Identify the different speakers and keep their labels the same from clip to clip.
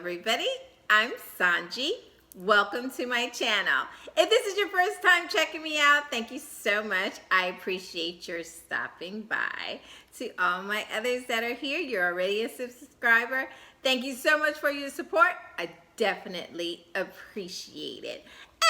Speaker 1: everybody, I'm SohnJee. Welcome to my channel. If this is your first time checking me out, thank you so much. I appreciate your stopping by. To all my others that are here, you're already a subscriber. Thank you so much for your support. I definitely appreciate it.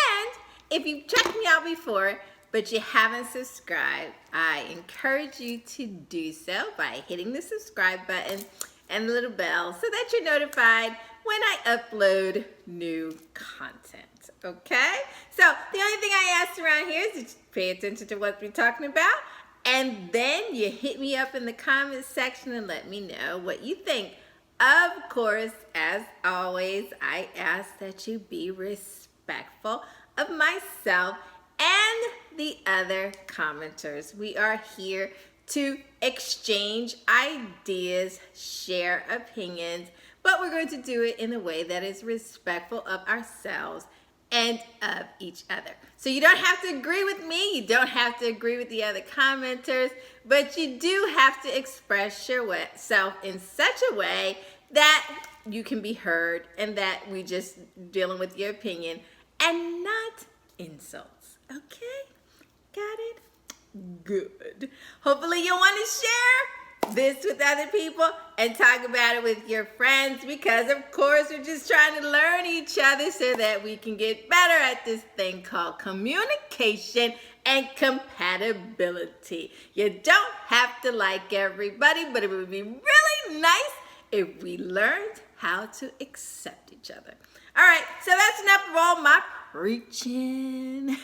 Speaker 1: And if you've checked me out before, but you haven't subscribed, I encourage you to do so by hitting the subscribe button and the little bell so that you're notified when I upload new content, okay? So the only thing I ask around here is to pay attention to what we're talking about, and then you hit me up in the comments section and let me know what you think. Of course, as always, I ask that you be respectful of myself and the other commenters. We are here to exchange ideas, share opinions, but we're going to do it in a way that is respectful of ourselves and of each other. So you don't have to agree with me, you don't have to agree with the other commenters, but you do have to express yourself in such a way that you can be heard and that we just dealing with your opinion and not insults, okay? Got it? Good. Hopefully you'll want to share this with other people and talk about it with your friends, because of course we're just trying to learn each other so that we can get better at this thing called communication and compatibility. You don't have to like everybody, but it would be really nice if we learned how to accept each other. All right, so that's enough of all my preaching.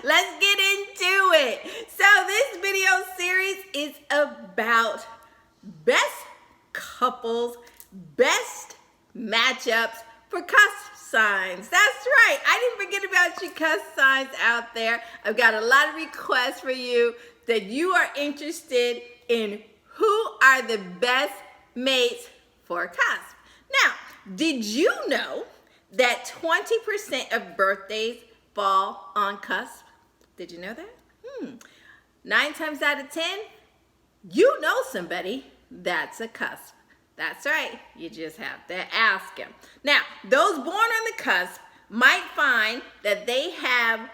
Speaker 1: Let's get into it. So this video series is about best couples, best matchups for cusp signs. That's right. I didn't forget about you cusp signs out there. I've got a lot of requests for you that you are interested in who are the best mates for cusp. Now, did you know that 20% of birthdays fall on cusp? Did you know that? 9 times out of 10, you know somebody that's a cusp. That's right, you just have to ask them. Now, those born on the cusp might find that they have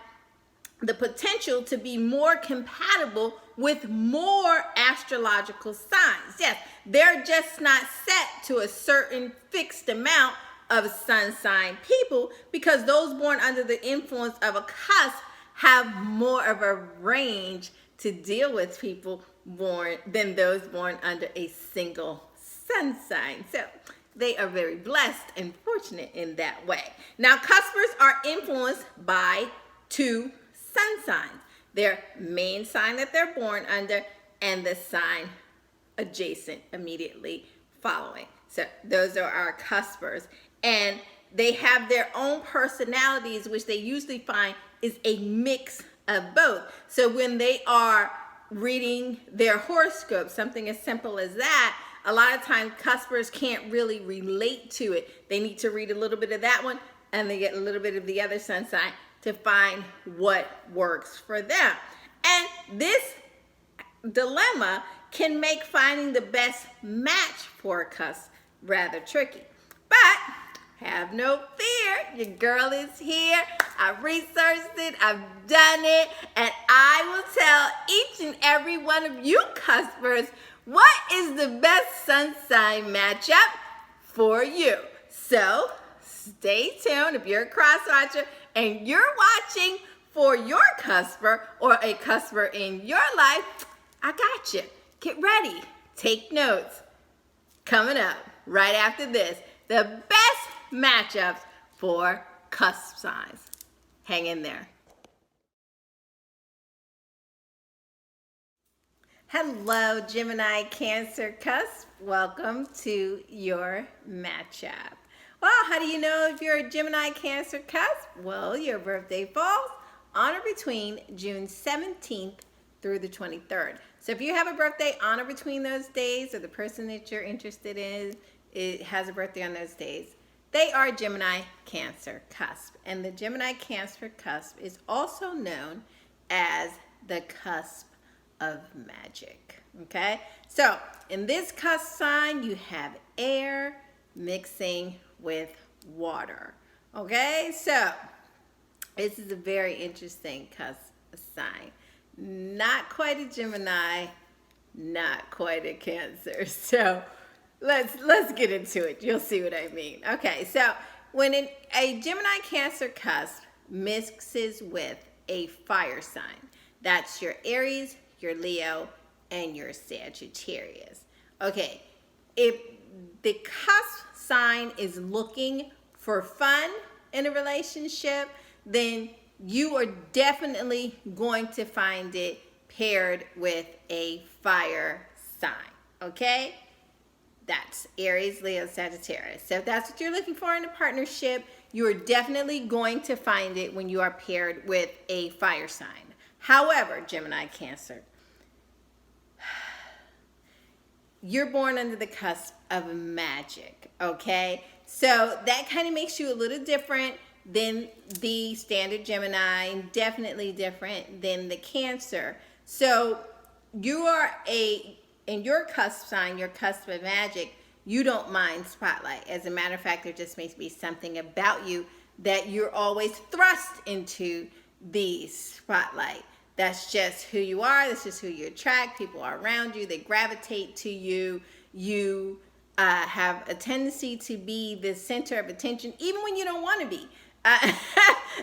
Speaker 1: the potential to be more compatible with more astrological signs. Yes, they're just not set to a certain fixed amount of sun sign people, because those born under the influence of a cusp have more of a range to deal with people born than those born under a single sun sign. So they are very blessed and fortunate in that way. Now, cuspers are influenced by 2 sun signs: their main sign that they're born under and the sign adjacent immediately following. So those are our cuspers. And they have their own personalities, which they usually find is a mix of both. So when they are reading their horoscope, something as simple as that, a lot of times cuspers can't really relate to it. They need to read a little bit of that one and they get a little bit of the other sun sign to find what works for them. And this dilemma can make finding the best match for a cusp rather tricky. But have no fear, your girl is here. I've researched it, I've done it, and I will tell each and every one of you cuspers what is the best sun sign matchup for you. So stay tuned. If you're a cross watcher and you're watching for your cusper or a cusper in your life, I got you. Get ready. Take notes. Coming up right after this, the best matchups for cusp signs. Hang in there. Hello, Gemini-Cancer Cusp. Welcome to your matchup. Well, how do you know if you're a Gemini-Cancer Cusp? Well, your birthday falls on or between June 17th through the 23rd. So if you have a birthday on or between those days, or the person that you're interested in has a birthday on those days, they are Gemini-Cancer Cusp. And the Gemini-Cancer Cusp is also known as the cusp of magic, okay? So in this cusp sign, you have air, mixing with water. Okay, so this is a very interesting cusp sign. Not quite a Gemini, not quite a Cancer. So let's get into it. You'll see what I mean. Okay, so when a Gemini-Cancer cusp mixes with a fire sign, that's your Aries, your Leo, and your Sagittarius. Okay, if the cusp sign is looking for fun in a relationship, then you are definitely going to find it paired with a fire sign. Okay? That's Aries, Leo, Sagittarius. So if that's what you're looking for in a partnership, you are definitely going to find it when you are paired with a fire sign. However, Gemini, Cancer, you're born under the cusp of magic, okay? So that kind of makes you a little different than the standard Gemini, and definitely different than the Cancer. So you are in your cusp sign, your cusp of magic, you don't mind spotlight. As a matter of fact, there just may be something about you that you're always thrust into the spotlight. That's just who you are. That's just who you attract. People are around you. They gravitate to you. You have a tendency to be the center of attention, even when you don't want to be.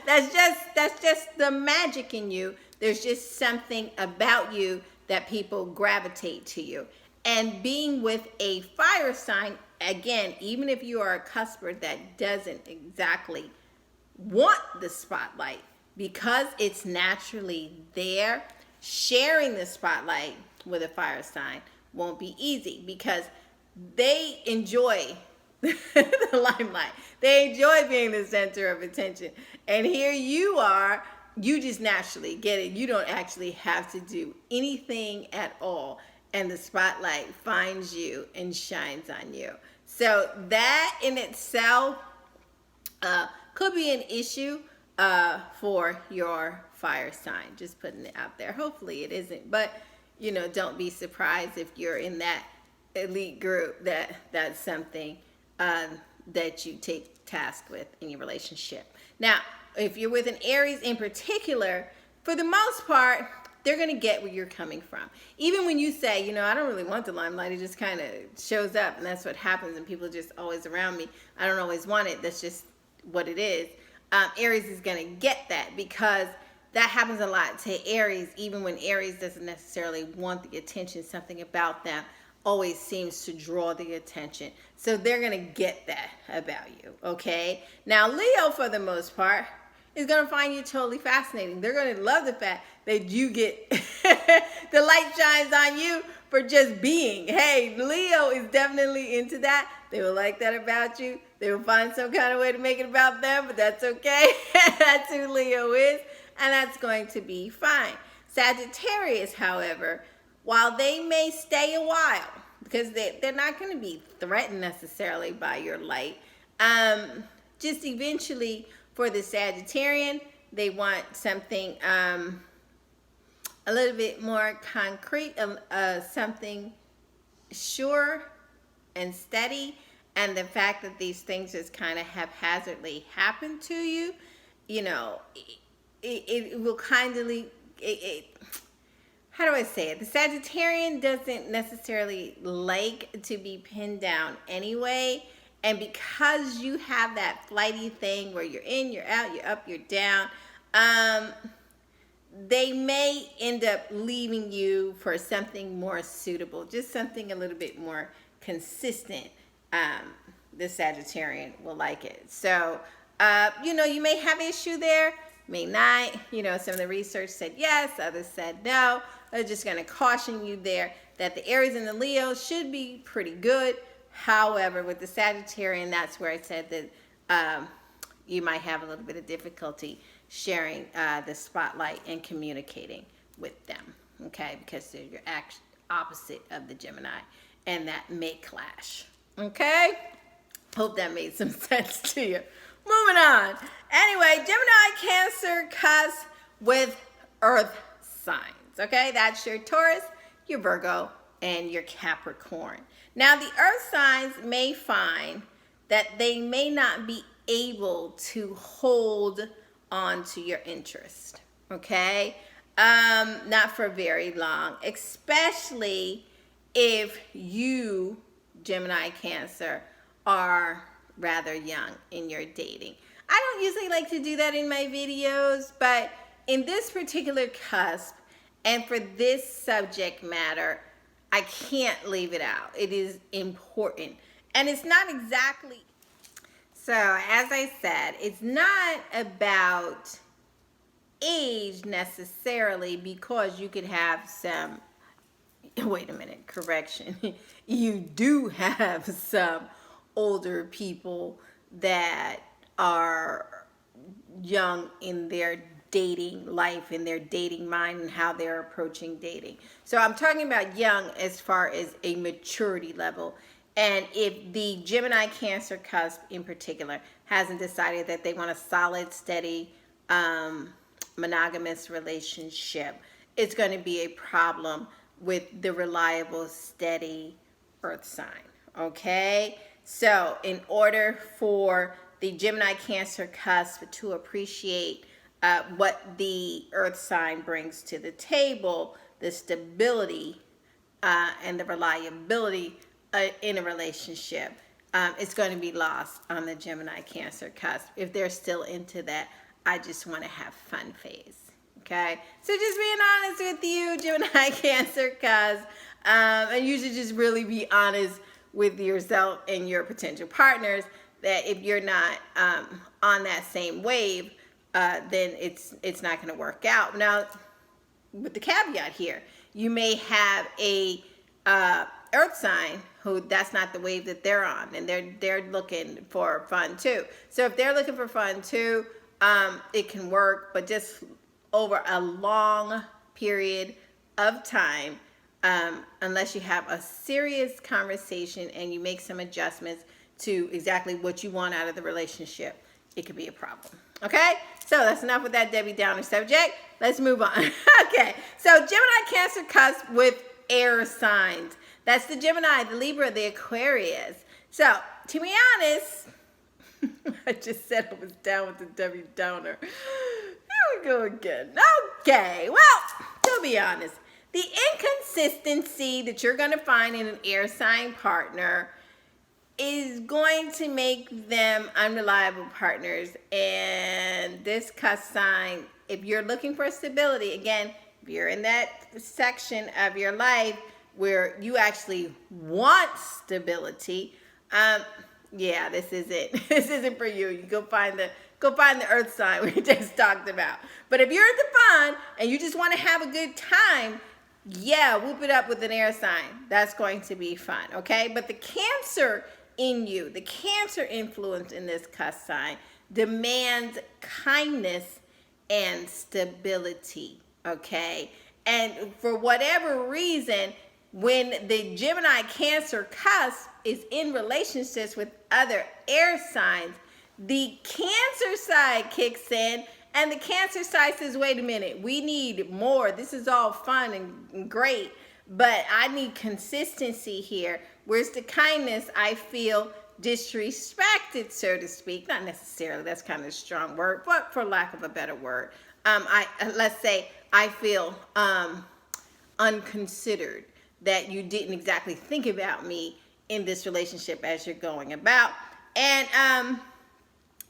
Speaker 1: That's just the magic in you. There's just something about you that people gravitate to you. And being with a fire sign, again, even if you are a cusper that doesn't exactly want the spotlight, because it's naturally there, sharing the spotlight with a fire sign won't be easy, because they enjoy the limelight. They enjoy being the center of attention. And here you are, you just naturally get it. You don't actually have to do anything at all, and the spotlight finds you and shines on you. So that in itself could be an issue for your fire sign. Just putting it out there. Hopefully it isn't, but you know, don't be surprised if you're in that elite group that's something that you take task with in your relationship. Now, if you're with an Aries in particular, for the most part, they're going to get where you're coming from. Even when you say, you know, I don't really want the limelight, it just kind of shows up, and that's what happens, and people are just always around me. I don't always want it. That's just what it is. Aries is going to get that, because that happens a lot to Aries. Even when Aries doesn't necessarily want the attention, something about them always seems to draw the attention. So they're going to get that about you, okay? Now, Leo, for the most part, is going to find you totally fascinating. They're going to love the fact that you get the light shines on you for just being. Hey, Leo is definitely into that. They will like that about you. They will find some kind of way to make it about them, but that's okay. That's who Leo is, and that's going to be fine. Sagittarius, however, while they may stay a while, because they're not going to be threatened necessarily by your light, just eventually for the Sagittarian, they want something a little bit more concrete, something sure and steady. And the fact that these things just kind of haphazardly happen to you, you know, it will kindly, how do I say it? The Sagittarian doesn't necessarily like to be pinned down anyway. And because you have that flighty thing where you're in, you're out, you're up, you're down, they may end up leaving you for something more suitable, just something a little bit more consistent. The Sagittarian will like it. So, you know, you may have issue there, may not. You know, some of the research said yes, others said no. I'm just going to caution you there that the Aries and the Leo should be pretty good. However, with the Sagittarian, that's where I said that you might have a little bit of difficulty sharing the spotlight and communicating with them, okay? Because they're your opposite of the Gemini, and that may clash, okay? Hope that made some sense to you. Moving on. Anyway, Gemini-Cancer cusp with Earth signs, okay? That's your Taurus, your Virgo, and your Capricorn. Now, the Earth signs may find that they may not be able to hold on to your interest, okay? Not for very long, especially if you, Gemini Cancer, are rather young in your dating. I don't usually like to do that in my videos, but in this particular cusp and for this subject matter, I can't leave it out. It is important. And it's not exactly, so as I said, it's not about age necessarily, because you could have some, wait a minute, correction. You do have some older people that are young in their dating life, in their dating mind, and how they're approaching dating. So I'm talking about young as far as a maturity level. And if the Gemini Cancer cusp in particular hasn't decided that they want a solid, steady, monogamous relationship, it's going to be a problem with the reliable, steady earth sign. Okay? So in order for the Gemini Cancer cusp to appreciate what the earth sign brings to the table, the stability and the reliability in a relationship, it's going to be lost on the Gemini Cancer cusp. If they're still into that, I just want to have fun phase. Okay, so just being honest with you, Gemini Cancer cusp, and you should just really be honest with yourself and your potential partners, that if you're not on that same wave, then it's not going to work out. Now, with the caveat here, you may have a earth sign who that's not the wave that they're on, and they're looking for fun too. So if they're looking for fun too, it can work, but just over a long period of time, unless you have a serious conversation and you make some adjustments to exactly what you want out of the relationship, it could be a problem. Okay, so that's enough with that Debbie Downer subject. Let's move on. Okay, so Gemini Cancer cusp with air signs. That's the Gemini, the Libra, the Aquarius. So to be honest, I just said I was down with the Debbie Downer. Here we go again. Okay, well, to be honest, the inconsistency that you're going to find in an air sign partner is going to make them unreliable partners. And this cusp sign, if you're looking for stability, again, if you're in that section of your life where you actually want stability, yeah, this is it. This isn't for you. You go find the earth sign we just talked about. But if you're into fun and you just want to have a good time, yeah, whoop it up with an air sign. That's going to be fun, okay? But the Cancer in you, the Cancer influence in this cusp sign, demands kindness and stability, okay? And for whatever reason, when the Gemini Cancer cusp is in relationships with other air signs, the Cancer side kicks in, and the Cancer side says, wait a minute, we need more. This is all fun and great, but I need consistency here. Where's the kindness? I feel disrespected, so to speak. Not necessarily, that's kind of a strong word, but for lack of a better word, let's say I feel unconsidered, that you didn't exactly think about me in this relationship as you're going about. And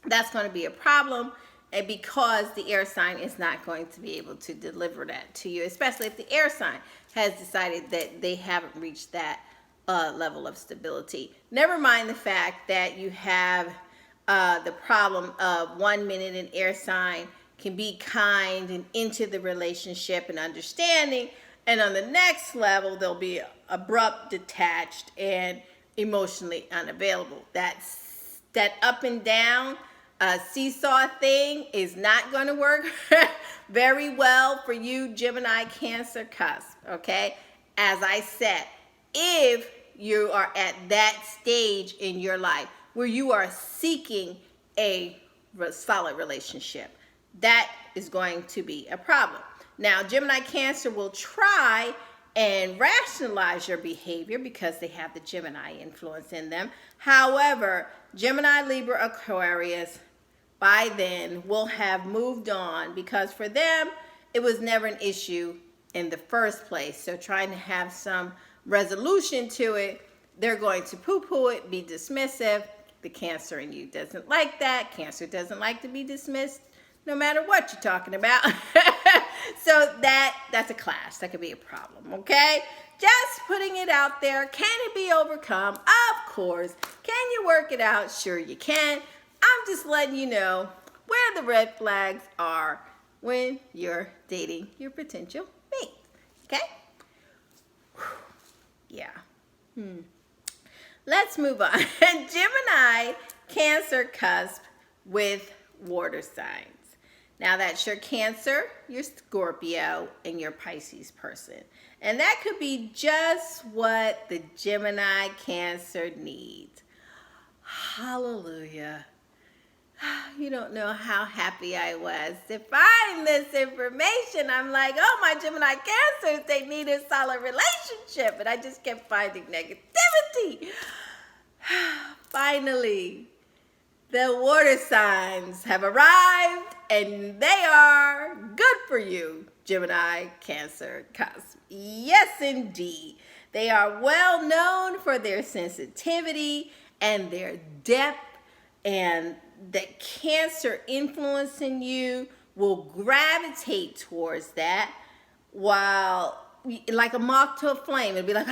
Speaker 1: that's going to be a problem, and because the air sign is not going to be able to deliver that to you, especially if the air sign has decided that they haven't reached that level of stability. Never mind the fact that you have the problem of 1 minute an air sign can be kind and into the relationship and understanding, and on the next level they'll be abrupt, detached, and emotionally unavailable. That up and down seesaw thing is not going to work very well for you, Gemini Cancer cusp, okay? As I said, if you are at that stage in your life where you are seeking a solid relationship, that is going to be a problem. Now, Gemini Cancer will try and rationalize your behavior because they have the Gemini influence in them. However, Gemini, Libra, Aquarius, by then will have moved on because for them, it was never an issue in the first place. So trying to have some resolution to it, they're going to poo-poo it, be dismissive. The Cancer in you doesn't like that. Cancer doesn't like to be dismissed no matter what you're talking about. So that's a clash. That could be a problem, okay? Just putting it out there. Can it be overcome? Of course. Can you work it out? Sure you can. I'm just letting you know where the red flags are when you're dating your potential mate, okay? Yeah. Let's move on. Gemini, Cancer cusp with water signs. Now that's your Cancer, your Scorpio, and your Pisces person. And that could be just what the Gemini Cancer needs. Hallelujah. You don't know how happy I was to find this information. I'm like, oh, my Gemini Cancers, they need a solid relationship. And I just kept finding negativity. Finally, the water signs have arrived, and they are good for you, Gemini Cancer cusp. Yes, indeed. They are well known for their sensitivity and their depth, and the Cancer influence in you will gravitate towards that, while like a moth to a flame, it'll be like,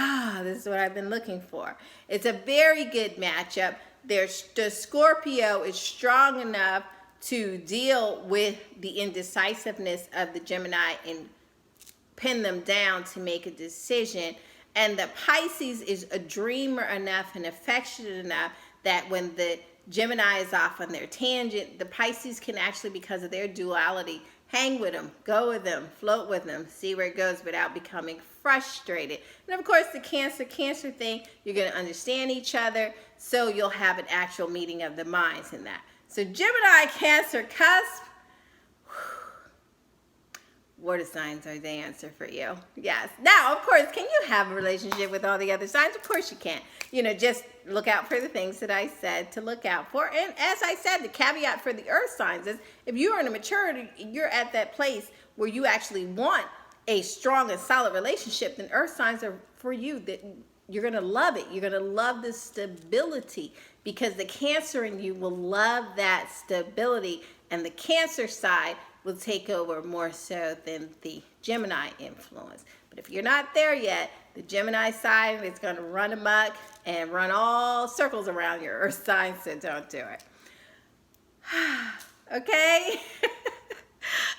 Speaker 1: this is what I've been looking for. It's a very good matchup. The Scorpio is strong enough to deal with the indecisiveness of the Gemini and pin them down to make a decision. And the Pisces is a dreamer enough and affectionate enough that when the Gemini is off on their tangent, the Pisces can actually, because of their duality, hang with them, go with them, float with them, see where it goes without becoming frustrated. And of course, the Cancer thing, you're going to understand each other, so you'll have an actual meeting of the minds in that. So Gemini, Cancer cusp, water signs are the answer for you. Yes. Now, of course, can you have a relationship with all the other signs? Of course you can. You know, just look out for the things that I said to look out for. And as I said, the caveat for the earth signs is if you're in a maturity, you're at that place where you actually want a strong and solid relationship, then earth signs are for you. That you're going to love it. You're going to love the stability because the Cancer in you will love that stability, and the Cancer side will take over more so than the Gemini influence. But if you're not there yet, the Gemini side is going to run amok and run all circles around your earth sign, so don't do it. Okay?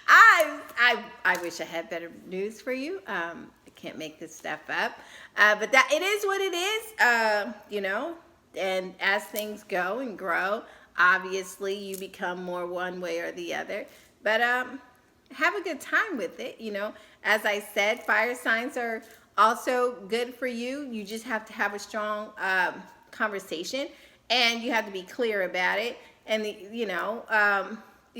Speaker 1: I wish I had better news for you. I can't make this stuff up. But that it is what it is, you know, and as things go and grow, obviously you become more one way or the other. But have a good time with it, you know. As I said, fire signs are also good for you. You just have to have a strong conversation, and you have to be clear about it. And, you're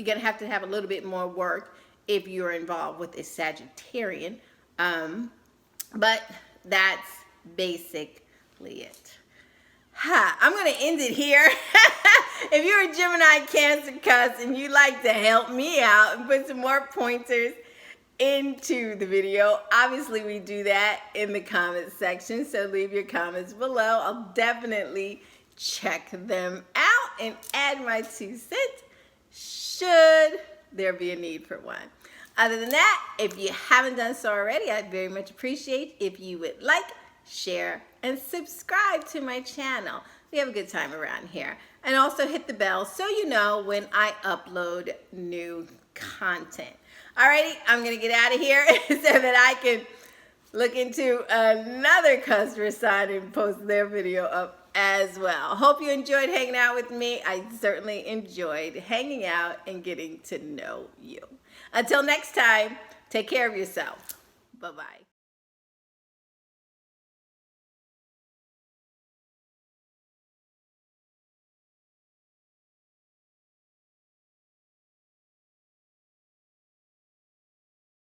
Speaker 1: going to have a little bit more work if you're involved with a Sagittarian. But that's basically it. I'm going to end it here. If you're a Gemini Cancer cusp and you'd like to help me out and put some more pointers into the video, obviously we do that in the comments section, so leave your comments below. I'll definitely check them out and add my 2 cents should there be a need for one. Other than that, if you haven't done so already, I'd very much appreciate if you would like, share, and subscribe to my channel. We have a good time around here. And also hit the bell so you know when I upload new content. Alrighty, I'm going to get out of here so that I can look into another customer sign and post their video up as well. Hope you enjoyed hanging out with me. I certainly enjoyed hanging out and getting to know you. Until next time, take care of yourself. Bye-bye.